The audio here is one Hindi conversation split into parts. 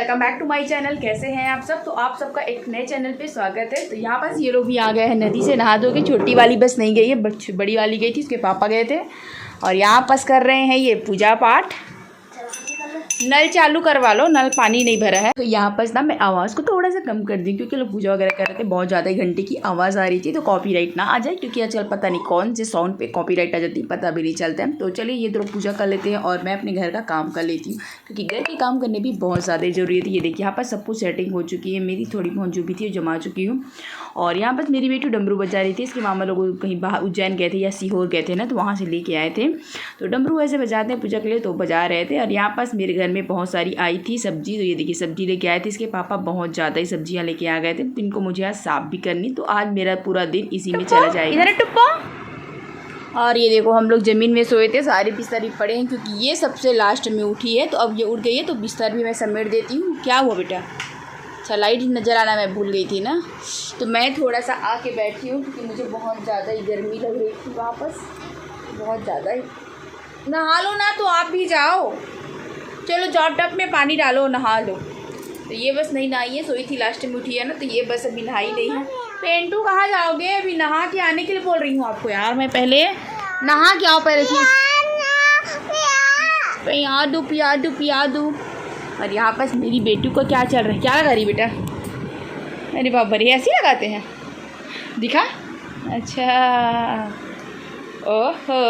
Welcome back to my channel. कैसे हैं आप सब? तो आप सबका एक नए चैनल पे स्वागत है। तो यहाँ पास ये लोग भी आ गए हैं नदी से नहा धो के। छोटी वाली बस नहीं गई है, बड़ी वाली गई थी, उसके पापा गए थे। और यहाँ पास कर रहे हैं ये पूजा पाठ। नल चालू करवा लो, नल पानी नहीं भरा है। तो यहाँ पर ना मैं आवाज़ को थोड़ा सा कम कर दी क्योंकि लोग पूजा वगैरह कर रहे थे। बहुत ज़्यादा घंटे की आवाज़ आ रही थी तो कॉपीराइट ना आ जाए, क्योंकि आजकल पता नहीं कौन से साउंड पे कॉपीराइट आ जाती है, पता भी नहीं चलता है। तो चलिए ये दोनों पूजा कर लेते हैं और मैं अपने घर का काम कर लेती हूँ, क्योंकि घर के काम करने भी बहुत ज़्यादा ज़रूरी है। ये देखिए यहाँ पर सब कुछ सेटिंग हो चुकी है, मेरी थोड़ी बहुत जो भी थी जमा चुकी हूँ। और यहाँ पर मेरी बेटी डमरू बजा रही थी। इसके मामा लोग कहीं बाहर उज्जैन गए थे या सीहोर गए थे ना, तो वहाँ से लेके आए थे। तो डमरू ऐसे बजाते हैं पूजा के लिए, तो बजा रहे थे। और यहाँ पास मेरे घर में बहुत सारी आई थी सब्जी। तो ये देखिए सब्जी लेके आए थे, इसके पापा बहुत ज़्यादा ही सब्जियाँ लेके आ गए थे। तो इनको मुझे आज साफ भी करनी, तो आज मेरा पूरा दिन इसी में चला जाएगा। इधर टुप्पा। और ये देखो हम लोग ज़मीन में सोए थे, सारे बिस्तर पड़े हैं क्योंकि ये सबसे लास्ट में उठी है। तो अब ये उठ गई है तो बिस्तर भी मैं समेट देती हूँ। क्या हुआ बेटा? अच्छा, लाइट नज़र आना मैं भूल गई थी ना, तो मैं थोड़ा सा आके बैठी हूँ क्योंकि मुझे बहुत ज़्यादा ही गर्मी लग रही थी। वापस बहुत ज़्यादा ही। नहा लो ना, तो आप भी जाओ, चलो जाओ टब में पानी डालो, नहा लो। तो ये बस नहीं नहाई है, सोई थी लास्ट में उठी है ना, तो ये बस अभी नहाई नहीं है। पेंटू कहाँ जाओगे? अभी नहा के आने के लिए बोल रही हूँ आपको यार। मैं पहले नहा के आओ पहले से। पिया दूँ। और यहाँ पास मेरी बेटी को क्या चल रहा है? क्या लगा रही बेटा? अरे बाबा रे, ऐसे लगाते हैं, दिखा। अच्छा, ओहो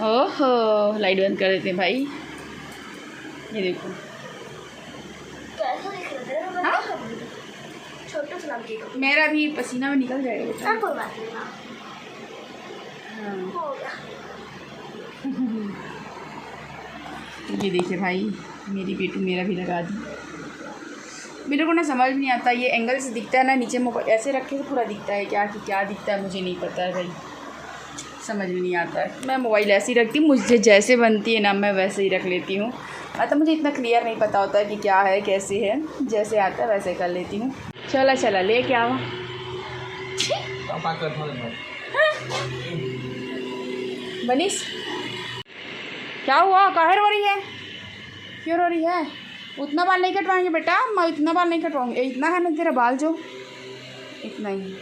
ओहो, लाइट बंद कर देते हैं भाई। ये देखो हाँ? मेरा भी पसीना में निकल जाएगा बेटा। ये देखिए भाई, मेरी बेटी मेरा भी लगा दी। मेरे को ना समझ नहीं आता, ये एंगल से दिखता है ना, नीचे मोबाइल ऐसे रखे तो पूरा दिखता है क्या कि क्या दिखता है मुझे नहीं पता है भाई, समझ में नहीं आता है। मैं मोबाइल ऐसे ही रखती हूँ, मुझे जैसे बनती है ना मैं वैसे ही रख लेती हूँ। मतलब मुझे इतना क्लियर नहीं पता होता है कि क्या है कैसे है, जैसे आता है वैसे कर लेती हूँ। चला ले क्या हुआ? बनीस क्या हुआ? काहे रो रही है? क्यों रो रही है? उतना बाल नहीं कटवाएंगे बेटा, मैं इतना बाल नहीं कटवाऊँगी। इतना है ना तेरा बाल, जो इतना ही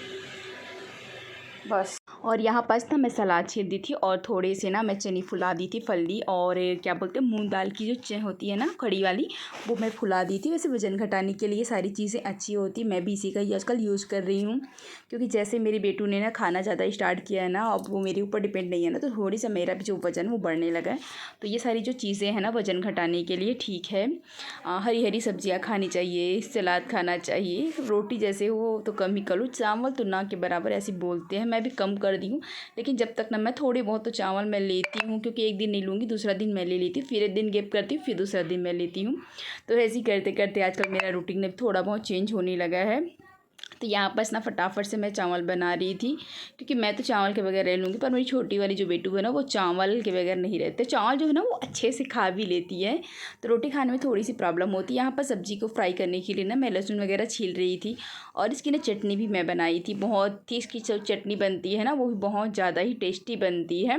बस। और यहाँ पास ना मैं सलाद छील दी थी और थोड़े से ना मैं चनी फुला दी थी, फल्ली और क्या बोलते हैं मूंग दाल की जो होती है ना खड़ी वाली, वो मैं फुला दी थी। वैसे वजन घटाने के लिए सारी चीज़ें अच्छी होती, मैं भी इसी का ही आजकल यूज़ कर रही हूँ। क्योंकि जैसे मेरी बेटू ने ना खाना ज़्यादा स्टार्ट किया है ना, अब वो मेरे ऊपर डिपेंड नहीं है ना, तो थोड़ी सा मेरा भी जो वज़न वो बढ़ने लगा है। तो ये सारी जो चीज़ें हैं ना वज़न घटाने के लिए ठीक है। हरी हरी सब्जियाँ खानी चाहिए, सलाद खाना चाहिए, रोटी जैसे हो तो कम ही कर लो, चावल तो ना के बराबर ऐसे बोलते हैं, मैं भी कम कर दी हूँ। लेकिन जब तक ना मैं थोड़ी बहुत तो चावल मैं लेती हूँ, क्योंकि एक दिन नहीं लूँगी दूसरा दिन मैं ले लेती हूँ, फिर एक दिन गैप करती हूँ, फिर दूसरा दिन मैं लेती हूँ। तो ऐसे ही करते करते आजकल मेरा रूटीन में थोड़ा बहुत चेंज होने लगा है। तो यहाँ पर ना फटाफट से मैं चावल बना रही थी, क्योंकि मैं तो चावल के बगैर रह लूँगी, पर मेरी छोटी वाली जो बेटू है ना वो चावल के बगैर नहीं रहते। चावल जो है ना वो अच्छे से खा भी लेती है, तो रोटी खाने में थोड़ी सी प्रॉब्लम होती है। यहाँ पर सब्ज़ी को फ्राई करने के लिए ना मैं लहसुन वगैरह छील रही थी, और इसकी ना चटनी भी मैं बनाई थी। बहुत ही इसकी जो चटनी बनती है ना वो भी बहुत ज़्यादा ही टेस्टी बनती है।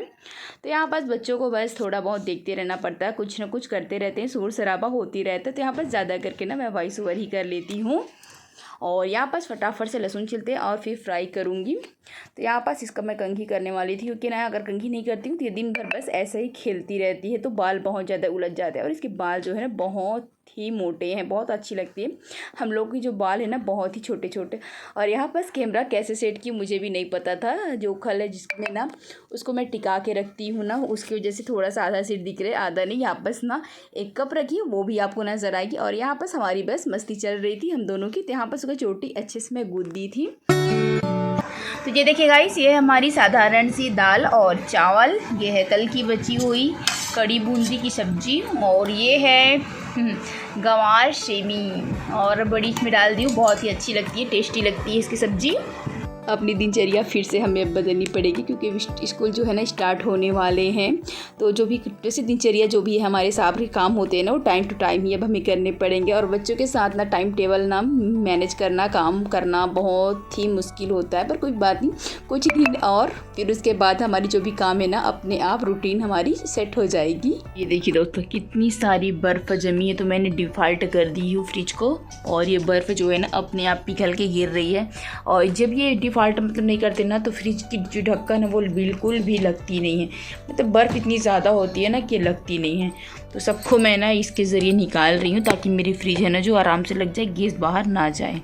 तो यहाँ पर बच्चों को बस थोड़ा बहुत देखते रहना पड़ता है, कुछ ना कुछ करते रहते हैं, शोर शराबा होती रहता है। तो यहाँ पर ज़्यादा करके ना मैं वॉइस ओवर ही कर लेती हूँ। और यहाँ पास फटाफट से लहसुन छिलते हैं और फिर फ्राई करूँगी। तो यहाँ पास इसका मैं कंघी करने वाली थी, क्योंकि ना अगर कंघी नहीं करती हूँ तो ये दिन भर बस ऐसे ही खेलती रहती है, तो बाल बहुत ज़्यादा उलझ जाते हैं। और इसके बाल जो है ना बहुत ही मोटे हैं, बहुत अच्छी लगती है। हम लोग की जो बाल है ना बहुत ही छोटे छोटे। और यहाँ पास कैमरा कैसे सेट की मुझे भी नहीं पता था। जो खल है जिसमें ना उसको मैं टिका के रखती हूँ ना, उसकी वजह से थोड़ा सा आधा सिर दिख रहा है, आधा नहीं। यहाँ पास ना एक कप रखी, वो भी आपको नजर आएगी। और यहाँ पास हमारी बस मस्ती चल रही थी हम दोनों की। तो यहाँ पास उसका चोटी अच्छे से मैं गूंद दी थी। तो ये देखिए गाइस, ये है हमारी साधारण सी दाल और चावल, ये है कल की बची हुई कड़ी बूंदी की सब्जी, और ये है गंवार सेमी और बड़ी इसमें डाल दी हूँ, बहुत ही अच्छी लगती है, टेस्टी लगती है इसकी सब्ज़ी। अपनी दिनचर्या फिर से हमें बदलनी पड़ेगी क्योंकि स्कूल जो है ना स्टार्ट होने वाले हैं। तो जो भी जैसे दिनचर्या जो भी है हमारे सारे काम होते हैं ना वो टाइम टू टाइम ही अब हमें करने पड़ेंगे। और बच्चों के साथ ना टाइम टेबल ना मैनेज करना, काम करना बहुत ही मुश्किल होता है, पर कोई बात नहीं, कुछ दिन और फिर उसके बाद हमारी जो भी काम है ना अपने आप रूटीन हमारी सेट हो जाएगी। ये देखिए दोस्तों कितनी सारी बर्फ़ जमी है, तो मैंने डिफ़ॉल्ट कर दी हूँ फ्रिज को और ये बर्फ़ जो है ना अपने आप पिघल के गिर रही है। और जब ये डिफ़ॉल्ट मतलब नहीं करते ना तो फ्रिज की जो ढक्कन है वो बिल्कुल भी लगती नहीं है, मतलब बर्फ़ इतनी ज़्यादा होती है ना कि लगती नहीं है। तो सबको मैं ना इसके ज़रिए निकाल रही हूँ ताकि मेरी फ्रिज है ना जो आराम से लग जाए, गैस बाहर ना जाए।